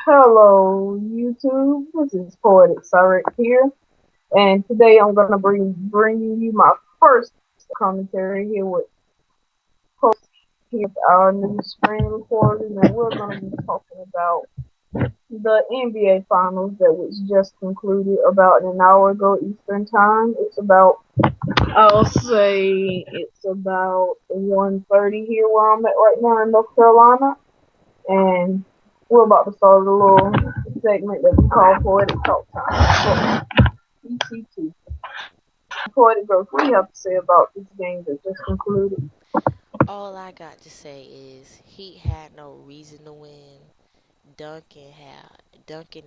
Hello, YouTube. This is Poetic Siren here, and today I'm gonna bringing you my first commentary here with post here with our new screen recorders, and we're gonna be talking about the NBA Finals that was just concluded about an hour ago Eastern Time. I'll say it's about 1:30 here where I'm at right now in North Carolina, and we're about to start a little segment that we call Poetic Talk Time. PTT. Poetic Girls, what do you have to say about this game that just concluded? All I got to say is Heat had no reason to win. Duncan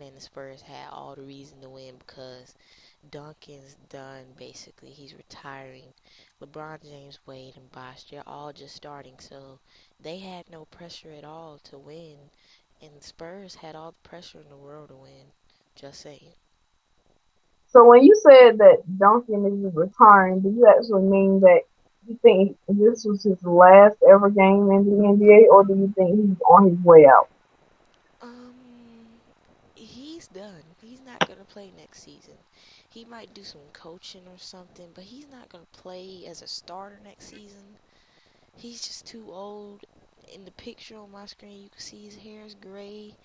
and the Spurs had all the reason to win because Duncan's done basically. He's retiring. LeBron James, Wade, and Bosh, they're all just starting, so they had no pressure at all to win. And the Spurs had all the pressure in the world to win. Just saying. So when you said that Duncan is retiring, do you actually mean that you think this was his last ever game in the NBA, or do you think he's on his way out? Um, he's done. He's not gonna play next season. He might do some coaching or something, but he's not gonna play as a starter next season. He's just too old. In the picture on my screen, you can see his hair is gray.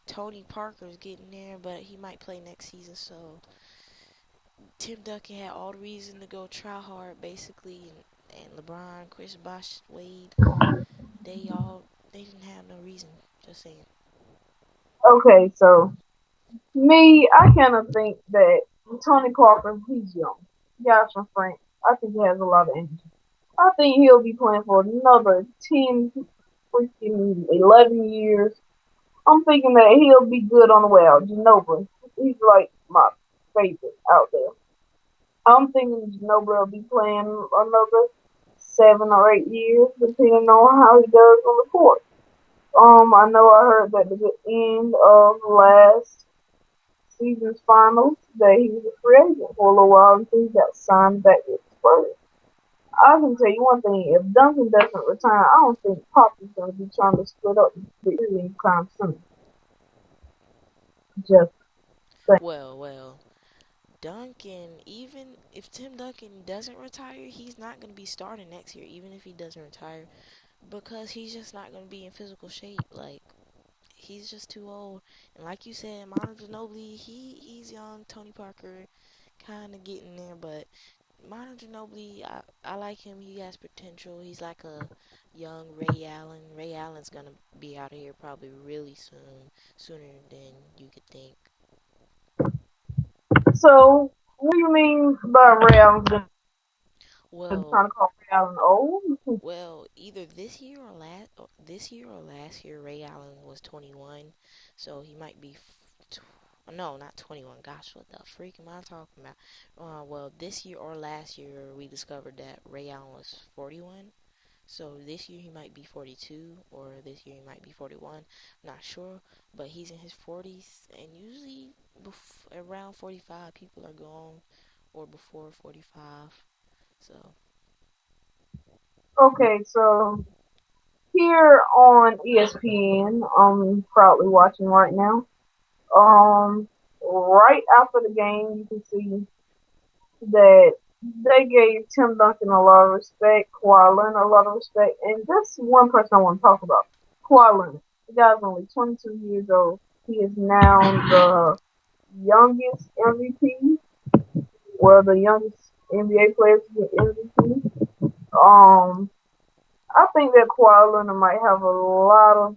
Tony Parker's getting there, but he might play next season. So Tim Duncan had all the reason to go try hard, basically, and LeBron, Chris Bosh, Wade, they didn't have no reason. Just saying. Okay, so me, I kind of think that Tony Parker, he's young. Guys from France, I think he has a lot of energy. I think he'll be playing for another 10, freaking 11 years. I'm thinking that he'll be good on the way out. Ginobili, he's like my favorite out there. I'm thinking Ginobili will be playing another 7 or 8 years, depending on how he does on the court. I know I heard that at the end of last season's finals that he was a free agent for a little while until he got signed back with the Spurs. I can tell you one thing: if Duncan doesn't retire, I don't think Pop is going to be trying to split up the anytime soon. Just saying. Well. Duncan, even if Tim Duncan doesn't retire, he's not going to be starting next year, even if he doesn't retire, because he's just not going to be in physical shape. Like, he's just too old. And like you said, Manu Ginobili, he's young. Tony Parker, kind of getting there, but Manu Ginobili, I like him. He has potential. He's like a young Ray Allen. Ray Allen's going to be out of here probably really soon, sooner than you could think. So, what do you mean by Ray Allen trying Well, to call Ray Allen old? Well, either this year or last year, Ray Allen was 21, so he might be. No, not 21. Gosh, what the freak am I talking about? Well, this year or last year, we discovered that Ray Allen was 41. So this year he might be 42, or this year he might be 41. Not sure, but he's in his 40s, and usually around 45, people are gone, or before 45. So Okay, so here on ESPN, I'm proudly watching right now. Right after the game, you can see that they gave Tim Duncan a lot of respect, Kawhi Leonard a lot of respect, and that's one person I want to talk about. Kawhi Leonard. The guy's only 22 years old. He is now the youngest MVP, well, the youngest NBA player to get MVP. I think that Kawhi Leonard might have a lot of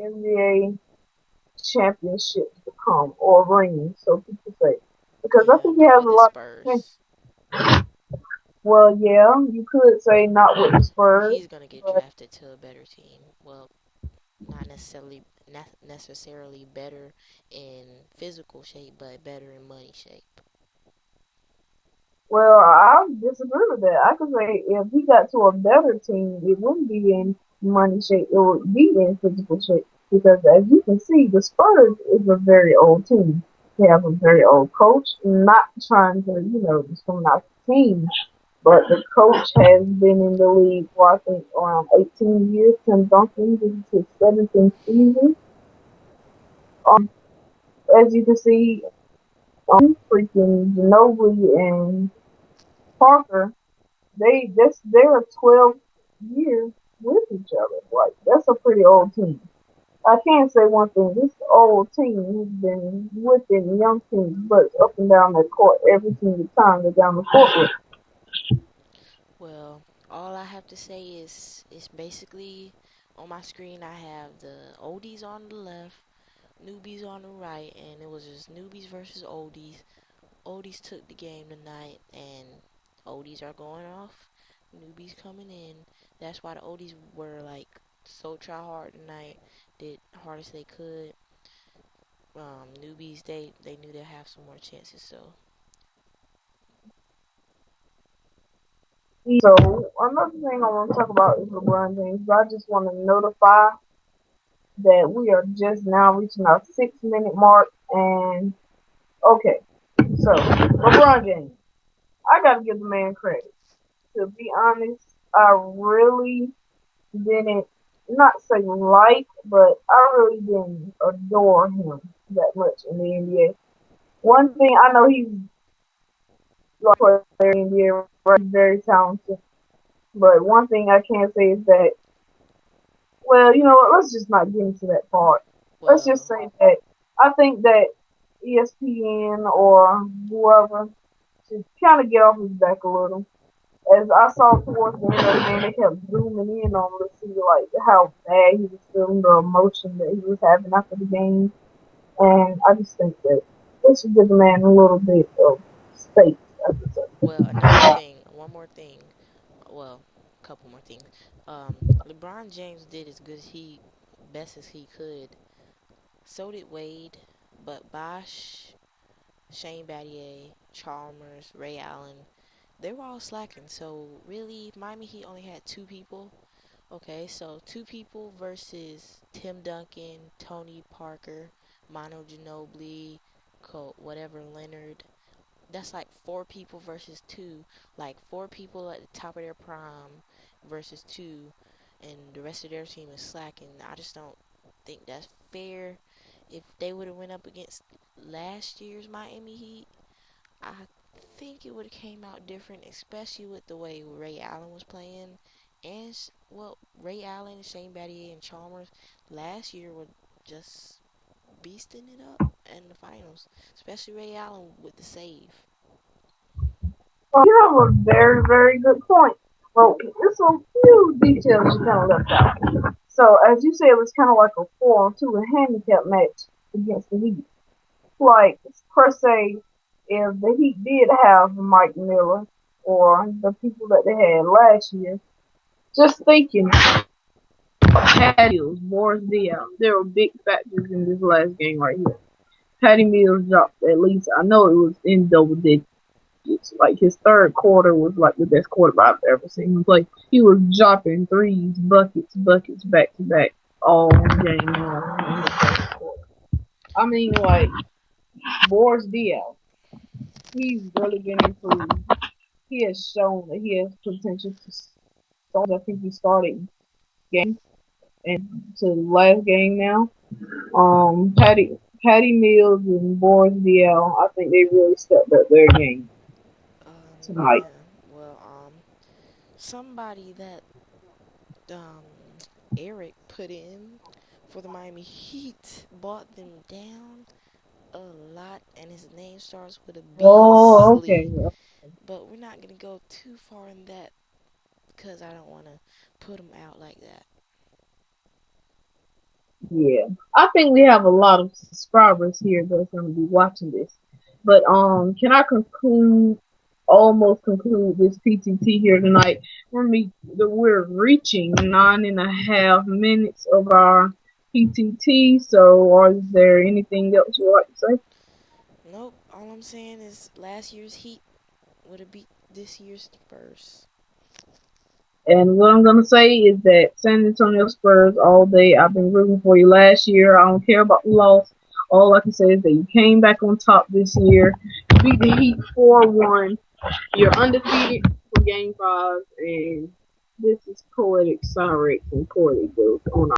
NBA championships to come, or rings, so people say, because I yeah, think he not has a with the lot of. Spurs. Well, yeah, you could say not with the Spurs, He's gonna get but drafted to a better team. Well, not necessarily better in physical shape, but better in money shape. well, I disagree with that. I could say if he got to a better team, it wouldn't be in money shape; it would be in physical shape. Because as you can see, the Spurs is a very old team. They have a very old coach. Not trying to, discriminate the team, but the coach has been in the league for I think around 18 years. Tim Duncan, this is his 17th season. As you can see, freaking Ginobili and Parker, they're 12 years with each other. Like that's a pretty old team. I can say one thing: this old team has been whipping young teams' butts up and down the court every single time they're down the court with. Well, all I have to say is it's basically on my screen I have the oldies on the left, newbies on the right, and it was just newbies versus oldies. Oldies took the game tonight, and oldies are going off. Newbies coming in. That's why the oldies were like so try hard tonight. Did hardest they could. Newbies they knew they'd have some more chances. So So another thing I want to talk about is LeBron James. But I just want to notify that we are just now reaching our 6 minute mark. And okay, so LeBron James, I gotta give the man credit. To be honest, I really didn't not say like, but I really didn't adore him that much in the NBA. One thing I know he's like a player in the NBA, right? He's very talented. But one thing I can say is that, well, you know what? Let's just not get into that part. Let's just well, say that I think that ESPN or whoever should kind of get off his back a little. As I saw towards the end of the game, they kept zooming in on to see like how bad he was feeling, the emotion that he was having after the game, and I just think that they should give the man a little bit of space. I should say. another thing, one more thing. Well, a couple more things. LeBron James did as good as he, best as he could. So did Wade, but Bosh, Shane Battier, Chalmers, Ray Allen, they were all slacking. So really, Miami Heat only had two people. Okay, so two people versus Tim Duncan, Tony Parker, Manu Ginobili, whatever Leonard. That's like four people versus two. Like four people at the top of their prime versus two, and the rest of their team is slacking. I just don't think that's fair. If they would have went up against last year's Miami Heat, I think it would have came out different, especially with the way Ray Allen was playing. And well, Ray Allen, Shane Battier, and Chalmers last year were just beasting it up in the finals, especially Ray Allen with the save. Well, you have a very, very good point. Well, there's some few details you kind of left out. So, as you said, it was kind of like a 4-on-2 a handicap match against the Heat. Like, per se, if the Heat did have Mike Miller or the people that they had last year, just thinking, Patty Mills, Boris Diaw, there were big factors in this last game right here. Patty Mills dropped at least, I know it was in double digits. Like his third quarter was like the best quarter I've ever seen him play. He was dropping threes, buckets, back to back all game long in the first quarter. I mean, like Boris Diaw, he's really been improved. He has shown that he has potential to start. I think he started game and to the last game now. Patty Mills and Boris Diaw, I think they really stepped up their game tonight. Yeah. Well, somebody that um Eric put in for the Miami Heat bought them down a lot, and his name starts with a Oh, okay. Beasley. But we're not gonna go too far in that because I don't want to put him out like that. Yeah, I think we have a lot of subscribers here that's going to be watching this. But can I conclude, almost conclude this PTT here tonight? We're reaching 9.5 minutes of our PTT. So, is there anything else you'd like to say? Nope. All I'm saying is last year's Heat would have beat this year's Spurs. And what I'm gonna say is that San Antonio Spurs all day. I've been rooting for you last year. I don't care about the loss. All I can say is that you came back on top this year. You beat the Heat 4-1. You're undefeated for Game 5, and this is Poetic Cyrix and Poetic goes on.